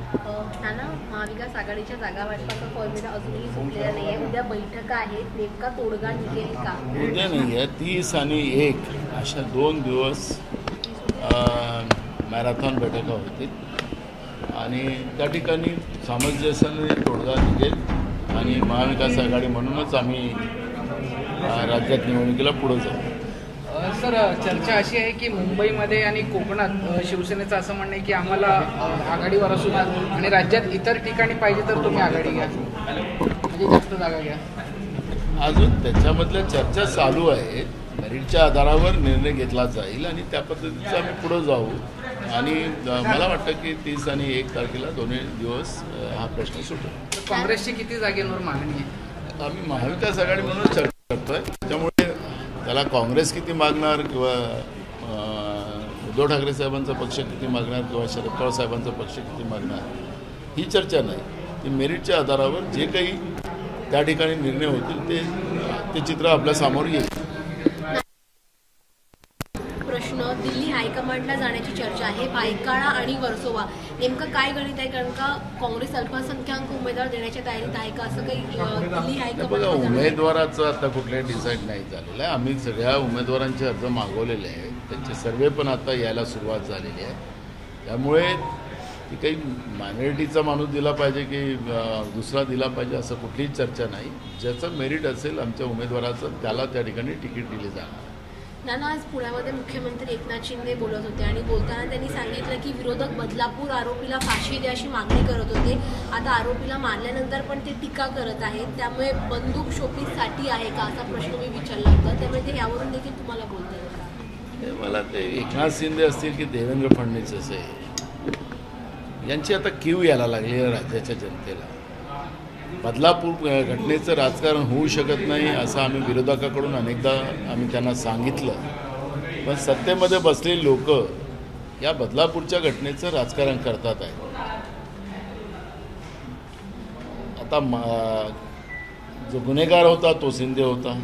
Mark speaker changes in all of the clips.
Speaker 1: नाना, महाविकास आघाडीच्या जागा वाटपाचा फॉर्म्युला अजूनही सुटलेला नाही आहे. उद्या बैठका आहेत, नेमका तोडगा निघेल का?
Speaker 2: उद्या नाही आहे, 30 आणि 1 अशा 2 दिवस मॅरेथॉन बैठका होतील आणि त्या ठिकाणी सामंजस्याने तोडगा निघेल आणि महाविकास आघाडी म्हणूनच आम्ही राज्यात निवडणुकीला पुढे जाऊ.
Speaker 3: सर, चर्चा अशी आहे की मुंबईमध्ये आणि कोकणात शिवसेनेचं असं म्हणणं आहे की आम्हाला आघाडीवर असू द्या आणि राज्यात इतर ठिकाणी पाहिजे तर तुम्ही आघाडी घ्या, म्हणजे जास्त जागा घ्या.
Speaker 2: अजून त्याच्यामधल्या चर्चा चालू आहे. मेरिटच्या आधारावर निर्णय घेतला जाईल आणि त्या पद्धतीचं आम्ही पुढे जाऊ आणि मला वाटतं की 30 आणि 1 तारखेला दोन्ही दिवस हा प्रश्न सुटेल.
Speaker 3: काँग्रेसची किती जागेंवर मागणी आहे?
Speaker 2: आम्ही महाविकास आघाडी म्हणून चर्चा करतोय. त्यामुळे त्याला काँग्रेस किती मागणार किंवा उद्धव ठाकरे साहेबांचा पक्ष किती मागणार किंवा शरद पवार साहेबांचा पक्ष किती मागणार ही चर्चा नाही. ती मेरिटच्या आधारावर जे काही त्या ठिकाणी निर्णय होतील ते चित्र आपल्या समोर येईल.
Speaker 1: प्रश्न, दिल्ली हायकमांडला जाण्याची चर्चा आहे. भायखळा आणि वर्सोवा नेमकं काय गणित आहे? कारण का काँग्रेस अल्पसंख्याक उमेदवार देण्याच्या तयारीत आहे का, असं काही दिल्ली हायकमांड?
Speaker 2: बघा, उमेदवाराचं आता कुठलंही डिसाईड नाही झालेलं आहे. आम्ही सगळ्या उमेदवारांचे अर्ज मागवलेले आहेत. त्यांचे सर्वे पण आता यायला सुरुवात झालेली आहे. त्यामुळे की काही मायनॉरिटीचा माणूस दिला पाहिजे की दुसरा दिला पाहिजे असं कुठलीही चर्चा नाही. ज्याचं मेरिट असेल आमच्या उमेदवाराचं त्याला त्या ठिकाणी तिकीट दिली जाणार.
Speaker 1: नाना, आज पुण्यामध्ये मुख्यमंत्री एकनाथ शिंदे बोलत होते आणि बोलताना त्यांनी सांगितलं की विरोधक बदलापूर आरोपीला फाशी द्या अशी मागणी करत होते. आता आरोपीला मारल्यानंतर पण ते टीका करत आहेत. त्यामुळे बंदूक शोपीसाठी आहे का असा प्रश्न मी विचारला होता. त्यामुळे ते यावरून देखील तुम्हाला बोलता येईल का?
Speaker 2: मला ते एकनाथ शिंदे असतील की देवेंद्र फडणवीस असेल यांची आता कीव यायला लागली आहे राज्याच्या जनतेला. बदलापूर घटनेचं राजकारण होऊ शकत नाही असं आम्ही विरोधकाकडून अनेकदा आम्ही त्यांना सांगितलं. पण सत्तेमध्ये बसलेली लोक या बदलापूरच्या घटनेचं राजकारण करतात आहे. आता जो गुन्हेगार होता तो शिंदे होता,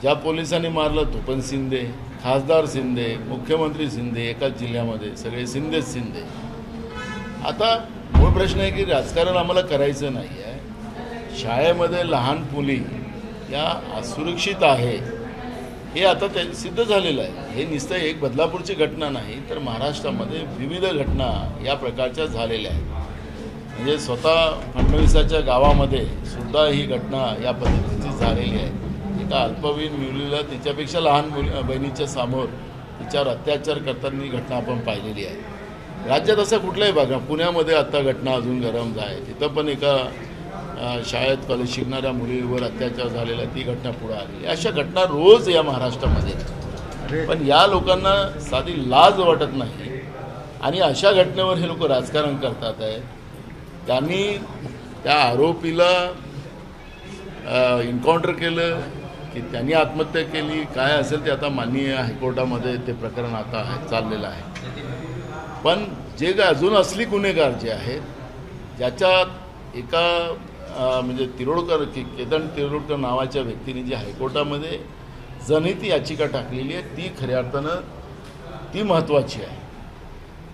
Speaker 2: ज्या पोलिसांनी मारलं तो पण शिंदे, खासदार शिंदे, मुख्यमंत्री शिंदे, एकाच जिल्ह्यामध्ये सगळे शिंदेच शिंदे. आता मूळ प्रश्न आहे की राजकारण आम्हाला करायचं नाही आहे. शाळेमध्ये लहान मुली या असुरक्षित आहे हे आता ते सिद्ध झालेलं आहे. हे नुसतं एक बदलापूरची घटना नाही तर महाराष्ट्रामध्ये विविध घटना या प्रकारच्या झालेल्या आहेत. म्हणजे स्वतः फडणवीसाच्या गावामध्ये सुद्धा ही घटना या पद्धतीची झालेली आहे. एका अल्पवयीन मुलीला तिच्यापेक्षा लहान बहिणीच्या समोर तिच्यावर अत्याचार करताना ही घटना आपण पाहिलेली आहे. राज्यात असं कुठलाही भाग, पुण्यामध्ये आत्ता घटना अजून गरम आहे. तिथं पण एका शाळेत कॉलेज शिकणाऱ्या मुलीवर अत्याचार झालेला ती घटना पुढे आली. अशा घटना रोज या महाराष्ट्रामध्ये. पण या लोकांना साधी लाज वाटत नाही आणि अशा घटनेवर हे लोक राजकारण करतात आहेत. त्यांनी त्या आरोपीला एन्काउंटर केलं की त्यांनी आत्महत्या केली काय असेल ते आता माननीय हायकोर्टामध्ये ते प्रकरण आता चाललेलं आहे. पण जे काय अजून असली गुन्हेगार जे आहेत ज्याच्यात एका म्हणजे तिरोडकर केतन तिरोडकर नावाच्या व्यक्तीने जी हायकोर्टामध्ये जनहित याचिका टाकलेली आहे ती खऱ्या अर्थानं ती महत्त्वाची आहे.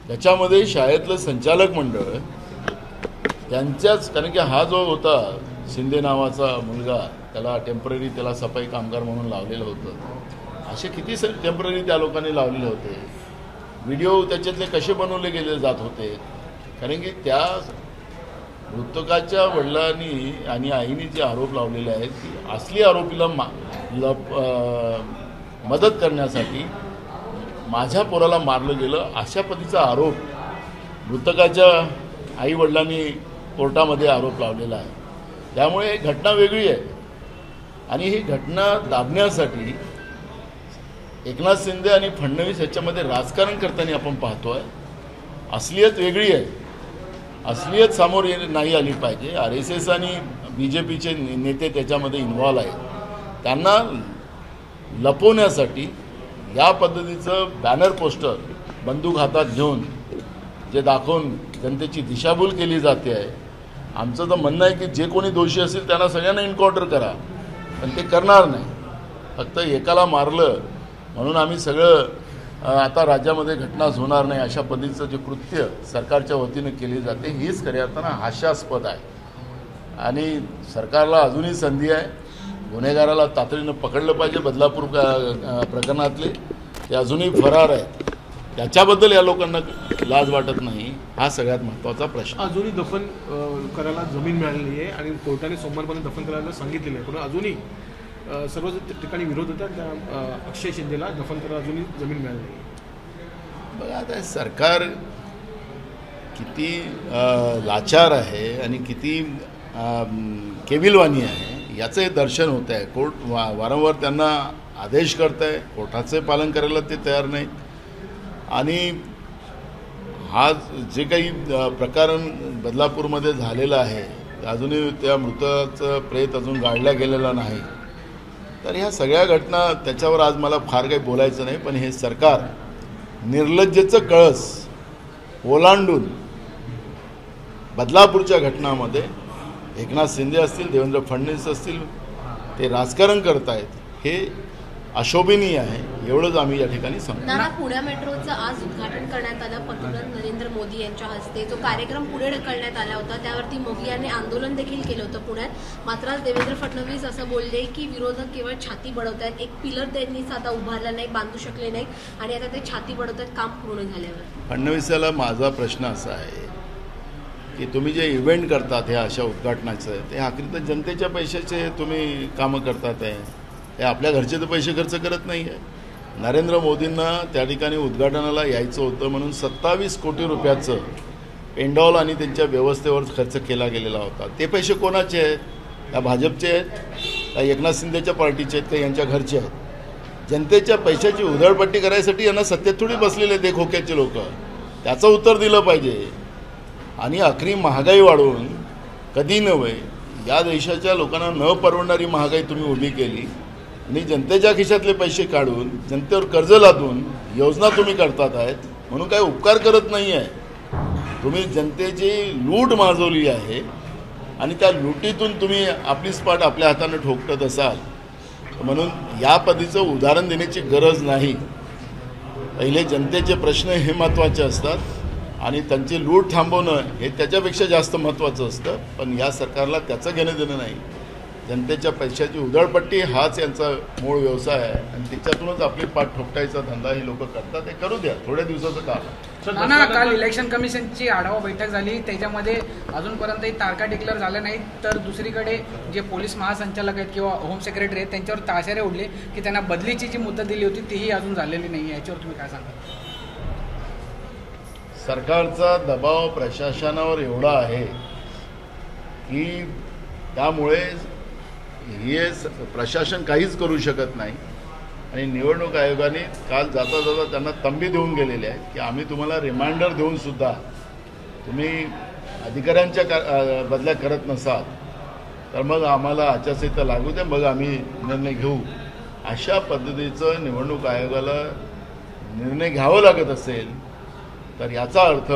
Speaker 2: त्याच्यामध्ये शाळेतलं संचालक मंडळ त्यांच्याच, कारण की हा जो होता शिंदे नावाचा मुलगा त्याला टेम्पररी त्याला सफाई कामगार म्हणून लावलेलं होतं. असे किती टेम्पररी त्या लोकांनी लावलेले होते. व्हिडिओ त्याच्यातले कसे बनवले गेले जात होते. कारण की त्या मृतकाच्या वडिलांनी आणि आईने जे आरोप लावलेले आहेत की असली आरोपीला मदत करण्यासाठी माझ्या पोराला मारलं गेलं अशा पद्धतीचा आरोप मृतकाच्या आईवडिलांनी कोर्टामध्ये आरोप लावलेला आहे. त्यामुळे घटना वेगळी आहे आणि ही घटना दाबण्यासाठी एकनाथ शिंदे आणि फडणवीस ह्याच्यामध्ये राजकारण करताना आपण पाहतो आहे. असलियत वेगळी आहे. असलियत समोर नाही आली पाहिजे. RSS आणि BJPचे नेते त्याच्यामध्ये इन्व्हॉल्व आहेत. त्यांना लपवण्यासाठी या पद्धतीचं बॅनर पोस्टर बंदूक हातात घेऊन जे दाखवून जनतेची दिशाभूल केली जाते आहे. आमचं तर म्हणणं आहे की जे कोणी दोषी असेल त्यांना सगळ्यांना एन्काउंटर करा, पण ते करणार नाही. फक्त एकाला मारलं म्हणून आम्ही सगळं आता राज्यामध्ये घटनाच होणार नाही अशा पद्धतीचं जे कृत्य सरकारच्या वतीनं केली जाते हीच खऱ्या अर्थानं हास्यास्पद आहे. आणि सरकारला अजूनही संधी आहे. गुन्हेगाराला तातडीनं पकडलं पाहिजे. बदलापूर प्रकरणातले ते अजूनही फरार आहेत. त्याच्याबद्दल या लोकांना लाज वाटत नाही. हा सगळ्यात महत्त्वाचा प्रश्न.
Speaker 4: अजूनही दफन करायला जमीन मिळालेली आहे आणि कोर्टाने सोमवारपर्यंत दफन करायला सांगितलेलं आहे, पण अजूनही सर्व ठिकाणी विरोध होता. त्या अक्षय शिंदेला दफन करायला अजूनही जमीन मिळाली नाही.
Speaker 2: बघा आता सरकार किती लाचार आहे आणि किती केविलवाणी आहे याचं हे दर्शन होत आहे. कोर्ट वारंवार त्यांना आदेश करत आहे, कोर्टाचे पालन करायला ते तयार नाहीत. आणि हा जे काही प्रकरण बदलापूरमध्ये झालेला आहे अजूनही त्या मृताचं प्रेत अजून गाडल्या गेलेला नाही. तर ह्या सगळ्या घटना त्याच्यावर आज मला फार काही बोलायचं नाही, पण हे सरकार निर्लज्जेचं कळस ओलांडून बदलापूरच्या घटनामध्ये एकनाथ शिंदे असतील, देवेंद्र फडणवीस असतील, ते राजकारण करत आहेत. हे अशोभनीय आहे. एवढंच आम्ही या ठिकाणी सांगतो.
Speaker 1: नाना, पुणे मेट्रोचं आज उद्घाटन करण्यात आलं. पंतप्रधान नरेंद्र मोदी यांच्या हस्ते जो कार्यक्रम पुढे ढकलण्यात आला होता त्यावरती मोदी यांनी आंदोलन देखील केलं होतं पुण्यात. मात्र आज देवेंद्र फडणवीस असं बोलले की विरोधक केवळ छाती बडवतायत. एक पिलर त्यांनीच आता उभारला नाही, बांधू शकले नाही आणि आता ते छाती बडवतायत काम पूर्ण झाल्यावर.
Speaker 2: फडणवीसाला माझा प्रश्न असा आहे की तुम्ही जे इव्हेंट करतात ह्या अशा उद्घाटनाचं ते आखरी तर जनतेच्या पैशाचे तुम्ही कामं करतात आहे. हे आपल्या घरचे तर पैसे खर्च करत नाही आहे. नरेंद्र मोदींना त्या ठिकाणी उद्घाटनाला यायचं होतं म्हणून 27 कोटी रुपयाचं पेंडॉल आणि त्यांच्या व्यवस्थेवर खर्च केला गेलेला होता. ते पैसे कोणाचे आहेत? त्या भाजपचे आहेत का एकनाथ शिंदेच्या पार्टीचे आहेत का यांच्या घरचे आहेत? जनतेच्या पैशाची उधळपट्टी करायसाठी यांना सत्तेत थोडी बसलेले ते खोक्याचे लोक. त्याचं उत्तर दिलं पाहिजे. आणि आखरी महागाई वाढवून कधी नव्हे या देशाच्या लोकांना न परवडणारी महागाई तुम्ही उभी केली आणि जनतेच्या खिशातले पैसे काढून जनतेवर कर्ज लादून योजना तुम्ही करतात आहेत म्हणून काय उपकार करत नाही आहे. तुम्ही जनतेची लूट माजवली आहे आणि त्या लुटीतून तुम्ही आपली स्पाट आपल्या हाताने ठोकत असाल म्हणून या पद्धतीचं उदाहरण देण्याची गरज नाही. पहिले जनतेचे प्रश्न हे महत्त्वाचे असतात आणि त्यांची लूट थांबवणं हे त्याच्यापेक्षा जास्त महत्त्वाचं असतं. पण या सरकारला त्याचं घेणं देणं नाही. जनतेच्या पैशाची उधळपट्टी हाच यांचा मूळ व्यवसाय आहे आणि त्याच्यातूनच आपली पाठ ठोकटायचा धंदा हे लोक करतात. ते करू द्या, थोड्या दिवसाचं काम.
Speaker 3: ना काल इलेक्शन कमिशनची आढावा बैठक झाली, त्याच्यामध्ये अजूनपर्यंतही तारखा डिक्लेअर झाल्या नाहीत. तर दुसरीकडे जे पोलीस महासंचालक आहेत किंवा होम सेक्रेटरी आहेत त्यांच्यावर ताशेरे उडले की त्यांना बदलीची जी मुदत दिली होती तीही अजून झालेली नाही. याच्यावर तुम्ही काय सांगा?
Speaker 2: सरकारचा दबाव प्रशासनावर एवढा आहे की त्यामुळे हे प्रशासन काहीच करू शकत नाही. आणि निवडणूक आयोगाने काल जाता जाता त्यांना तंबी देऊन गेलेले आहे की आम्ही तुम्हाला रिमाइंडर देऊनसुद्धा तुम्ही अधिकाऱ्यांच्या बदल्या करत नसाल तर मग आम्हाला आचारसंहिता लागू द्या, मग आम्ही निर्णय घेऊ. अशा पद्धतीचं निवडणूक आयोगाला निर्णय घ्यावं लागत असेल तर याचा अर्थ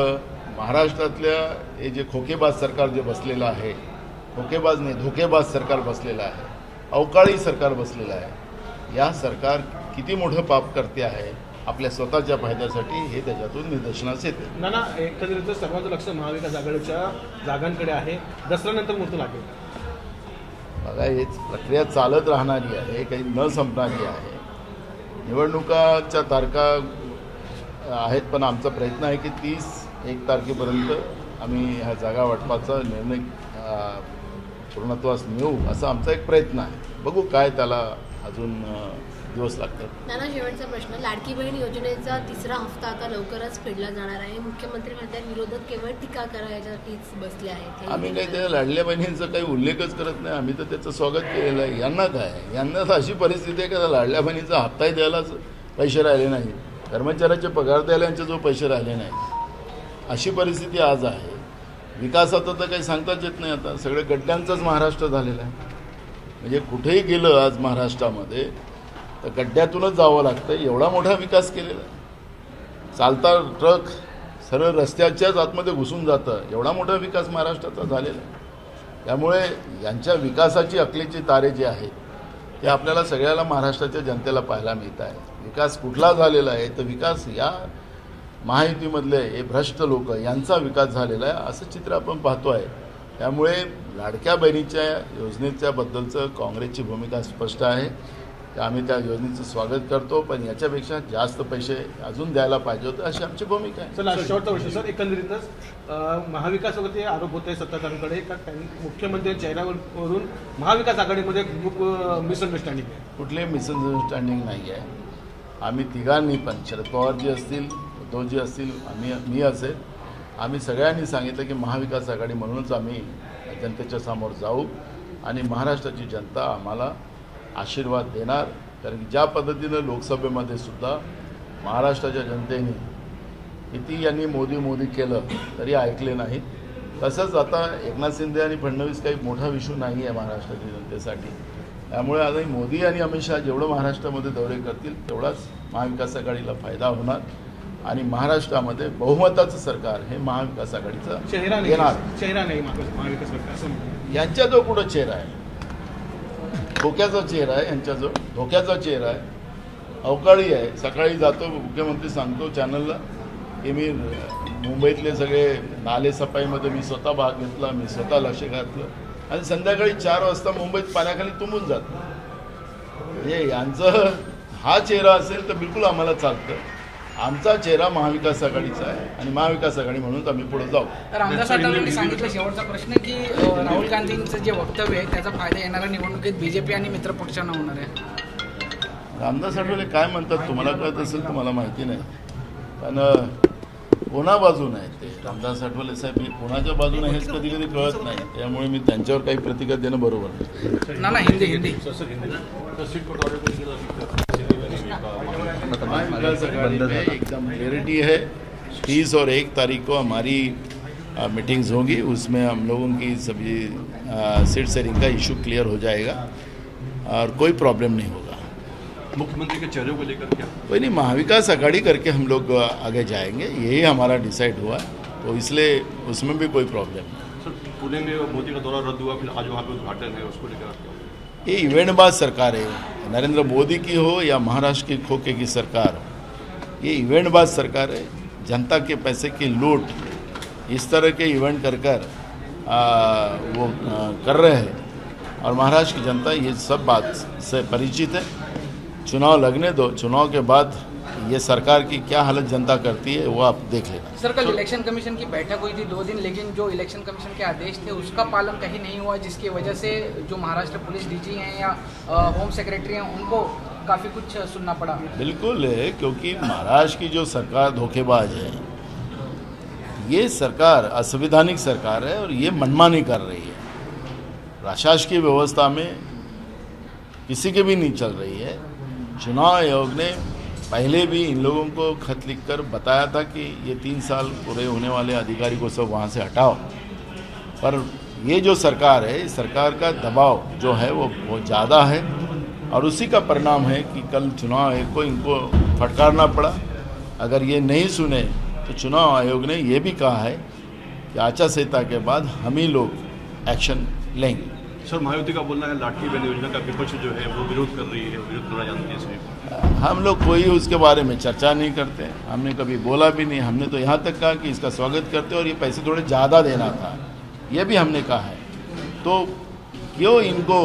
Speaker 2: महाराष्ट्रातल्या हे जे खोकेबाज सरकार जे बसलेलं आहे, खोकेबाज नाही धोकेबाज सरकार बसलेलं आहे, अवकाळी सरकार बसलेलं आहे, या सरकार किती मोठं पाप करते आहे आपल्या स्वतःच्या फायद्यासाठी हे त्याच्यातून निदर्शनास येते.
Speaker 4: नाना, एकंदरीत सर्वांचं लक्ष महाविकास आघाडीच्या जागांकडे आहे. दसऱ्यानंतर मुहूर्त लागेल.
Speaker 2: बघा, हेच प्रक्रिया चालत राहणारी आहे, काही न संपणारी आहे. निवडणुकाच्या तारखा आहेत पण आमचा प्रयत्न आहे की 30-1 तारखेपर्यंत आम्ही ह्या जागा वाटपाचा निर्णय पूर्णत्वास नेऊ असा आमचा एक प्रयत्न आहे. बघू काय त्याला अजून दिवस लागतात.
Speaker 1: नाना, शेवटचा प्रश्न. लाडकी बहीण योजनेचा 3रा हप्ता आता लवकरच फेडला जाणार आहे. मुख्यमंत्री म्हणतात विरोधक केवळ टीका करायच्यासाठीच बसले आहेत.
Speaker 2: आम्ही काही त्या लाडल्या बहिणींचा काही उल्लेखच करत नाही. आम्ही तर त्याचं स्वागत केलेलं आहे. यांना काय, यांना तर अशी परिस्थिती आहे का लाडल्या बहिणीचा हप्ताही द्यायलाच पैसे राहिले नाही, कर्मचाऱ्याचे पगार द्यायला यांच्याजवळ पैसे राहिले नाही, अशी परिस्थिती आज आहे. विकासाचं तर काही सांगताच येत नाही. आता सगळे गड्ड्यांचाच महाराष्ट्र झालेला आहे. म्हणजे कुठेही गेलं आज महाराष्ट्रामध्ये तर गड्ड्यातूनच जावं लागतं. एवढा मोठा विकास केलेला आहे. चालता ट्रक सरळ रस्त्याच्याच आतमध्ये घुसून जातं, एवढा मोठा विकास महाराष्ट्राचा झालेला आहे. त्यामुळे यांच्या विकासाची अकलेची तारे जे आहेत हे आपल्याला सगळ्याला महाराष्ट्राच्या जनतेला पाहायला मिळत आहे. विकास कुठला झालेला आहे तर विकास या महायुतीमधले हे भ्रष्ट लोक यांचा विकास झालेला आहे असं चित्र आपण पाहतो आहे. त्यामुळे लाडक्या बहिणीच्या योजनेच्या बद्दलचं काँग्रेसची भूमिका स्पष्ट आहे. आम्ही त्या योजनेचं स्वागत करतो, पण याच्यापेक्षा जास्त पैसे अजून द्यायला पाहिजे होते अशी आमची भूमिका आहे.
Speaker 4: सर शेवटचा वर्ष सर एकंदरीतच महाविकासवरती आरोप होत आहे सत्ताधाऱ्यांकडे का मुख्यमंत्र्यांच्या चेहऱ्यावरून महाविकास आघाडीमध्ये खूप मिसअंडरस्टँडिंग आहे.
Speaker 2: कुठली मिसअंडरस्टँडिंग नाही आहे. आम्ही तिघांनी पण शरद पवारजी असतील, उद्धवजी असतील, मी असेल, आम्ही सगळ्यांनी सांगितलं की महाविकास आघाडी म्हणूनच आम्ही जनतेच्या समोर जाऊ आणि महाराष्ट्राची जनता आम्हाला आशीर्वाद देणार. कारण की ज्या पद्धतीनं लोकसभेमध्ये सुद्धा महाराष्ट्राच्या जनतेने किती यांनी मोदी केलं तरी ऐकले नाहीत. तसंच आता एकनाथ शिंदे आणि फडणवीस काही मोठा विषय नाही आहे महाराष्ट्राच्या जनतेसाठी. त्यामुळे आता मोदी आणि अमित शहा जेवढं महाराष्ट्रामध्ये दौरे करतील तेवढाच महाविकास आघाडीला फायदा होणार आणि महाराष्ट्रामध्ये बहुमताचं सरकार हे महाविकास आघाडीचं
Speaker 4: चेहरा नाही महाविकास सरकार असं
Speaker 2: यांच्याजवळ कुठं चेहरा आहे? धोक्याचा चेहरा आहे यांच्याजवळ, धोक्याचा चेहरा आहे. अवकाळी आहे. सकाळी जातो मुख्यमंत्री सांगतो चॅनलला की मी मुंबईतले सगळे नाले सफाईमध्ये मी स्वतः भाग घेतला, मी स्वतः लक्ष घातलं आणि संध्याकाळी 4 वाजता मुंबईत पाण्याखाली तुंबून जातं. म्हणजे यांचं हा चेहरा असेल तर बिलकुल आम्हाला चालतं. आमचा चेहरा महाविकास आघाडीचा आहे आणि महाविकास आघाडी म्हणून आम्ही पुढे जाऊ.
Speaker 3: तर आमदार साठवलेंनी सांगितलं शेवटचा प्रश्न की राहुल गांधींचं जे वक्तव्य आहे त्याचा फायदा येणाऱ्या निवडणुकीत बीजेपी आणि मित्रपक्षांना होणार आहे.
Speaker 2: रामदास आठवले काय म्हणतात तुम्हाला कळत असेल तर मला माहिती नाही, पण कोणा बाजून आहे ते रामदास आठवले साहेब हे कोणाच्या बाजूने हेच कधी कधी कळत नाही. त्यामुळे मी त्यांच्यावर काही प्रतिक्रिया देणं बरोबर नाही.
Speaker 3: ना हिंदी
Speaker 2: एकदम क्लियरिटी है. 30 और 1 तारीख को हमारी मीटिंग्स होगी, उसमें हम लोगों की सभी सीट शेयरिंग का इशू क्लियर हो जाएगा और कोई प्रॉब्लम नहीं होगा.
Speaker 5: मुख्यमंत्री के चेहरे को लेकर क्या
Speaker 2: कोई नहीं, महाविकास आघाड़ी करके हम लोग आगे जाएंगे, यही हमारा डिसाइड हुआ, तो इसलिए उसमें भी कोई प्रॉब्लम नहीं.
Speaker 5: सर पुणे में मोदी का दौरा रद्द हुआ, फिर आज वहाँ पे उद्घाटन है, उसको लेकर
Speaker 2: ये इवेंटबाज सरकार है. नरेंद्र मोदी की हो या महाराष्ट्र की खोखे की सरकार हो, ये इवेंटबाज सरकार है. जनता के पैसे की लूट इस तरह के इवेंट कर रहे हैं और महाराष्ट्र की जनता ये सब बात से परिचित है. चुनाव लगने दो, चुनाव के बाद ये सरकार की क्या हालत जनता करती है वो आप देख लेना.
Speaker 3: सर कल इलेक्शन कमीशन की बैठक हुई थी 2 दिन, लेकिन जो इलेक्शन कमीशन के आदेश थे उसका पालन कहीं नहीं हुआ, जिसकी वजह से जो महाराष्ट्र पुलिस डीजी हैं या होम सेक्रेटरी हैं उनको काफ़ी कुछ सुनना पड़ा.
Speaker 2: बिल्कुल है, क्योंकि महाराष्ट्र की जो सरकार धोखेबाज है, ये सरकार असंवैधानिक सरकार है और ये मनमानी कर रही है. प्रशासकीय व्यवस्था में किसी की भी नहीं चल रही है. चुनाव आयोग ने पहले भी इन लोगों को खत लिखकर बताया था कि ये 3 साल पूरे होने वाले अधिकारी को सब वहाँ से हटाओ, पर ये जो सरकार है, इस सरकार का दबाव जो है वो बहुत ज़्यादा है और उसी का परिणाम है कि कल चुनाव आयोग को इनको फटकारना पड़ा. अगर ये नहीं सुने तो चुनाव आयोग ने ये भी कहा है कि आचार संहिता के बाद हम ही लोग एक्शन लेंगे.
Speaker 5: सर महायुति का बोलना है लाडली बहन योजना का विपक्ष जो है वो विरोध कर रही है, विरोध करना चाहती है इसमें.
Speaker 2: हम लोग कोई उसके बारे में चर्चा नहीं करते, हमने कभी बोला भी नहीं. हमने तो यहाँ तक कहा कि इसका स्वागत करते और ये पैसे थोड़े ज़्यादा देना था, ये भी हमने कहा है. तो क्यों इनको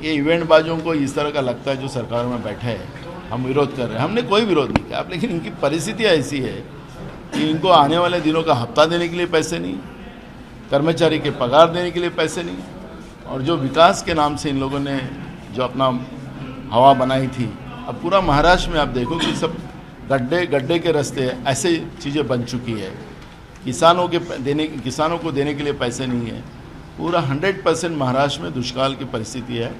Speaker 2: ये इवेंटबाजों को इस तरह का लगता है जो सरकार में बैठे हैं हम विरोध कर रहे हैं? हमने कोई विरोध नहीं किया. लेकिन इनकी परिस्थिति ऐसी है कि इनको आने वाले दिनों का हफ्ता देने के लिए पैसे नहीं, कर्मचारी के पगार देने के लिए पैसे नहीं, और जो विकास के नाम से इन लोगों ने जो अपना हवा बनाई थी, अब पूरा महाराष्ट्र में आप देखो कि सब गड्ढे के रास्ते ऐसे चीज़ें बन चुकी है. किसानों को देने के लिए पैसे नहीं है. पूरा 100% महाराष्ट्र में दुष्काल की परिस्थिति है,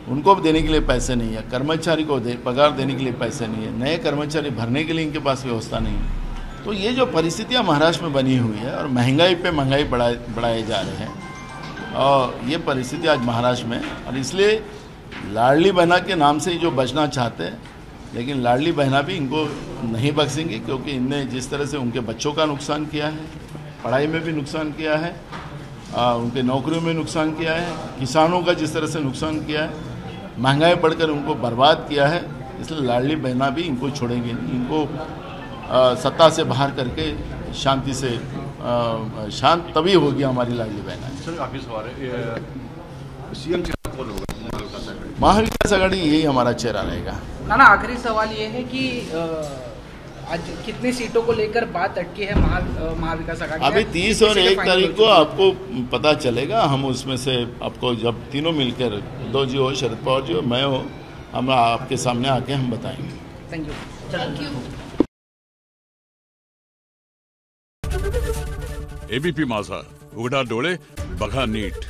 Speaker 2: उनको देने के लिए पैसे नहीं है. कर्मचारी को पगार देने के लिए पैसे नहीं है, नए कर्मचारी भरने के लिए इनके पास व्यवस्था नहीं है. तो ये जो परिस्थितियाँ महाराष्ट्र में बनी हुई है और महंगाई पे महंगाई बढ़ाए जा रहे हैं, और ये परिस्थिति आज महाराष्ट्र में, और इसलिए लाडली बहना के नाम से जो बचना चाहते हैं, लेकिन लाडली बहना भी इनको नहीं बख्शेंगे, क्योंकि इनने जिस तरह से उनके बच्चों का नुकसान किया है, पढ़ाई में भी नुकसान किया है, उनके नौकरियों में नुकसान किया है, किसानों का जिस तरह से नुकसान किया है, महंगाई बढ़कर उनको बर्बाद किया है, इसलिए लाडली बहना भी इनको छोड़ेंगे नहीं। इनको सत्ता से बाहर करके शांति से शांत तभी होगी हमारी लाडली बहना।
Speaker 5: सर काफी सवाल है, सीएम चेहरा कौन होगा?
Speaker 2: महाविकास आघाड़ी यही हमारा चेहरा रहेगा।
Speaker 3: ना आखिरी सवाल ये है कि आज कितनी सीटों को लेकर बात अटकी है महाविकास आघाड़ी?
Speaker 2: अभी 30 और 1 तारीख को आपको पता चलेगा। हम उसमें से आपको जब तीनों मिलकर, उद्धव जी हो, शरद पवार जी हो, मैं हो, हम आपके सामने आके हम बताएंगे।
Speaker 3: Thank you.
Speaker 6: एबीपी माझा, उघडा डोळे बघा नीट।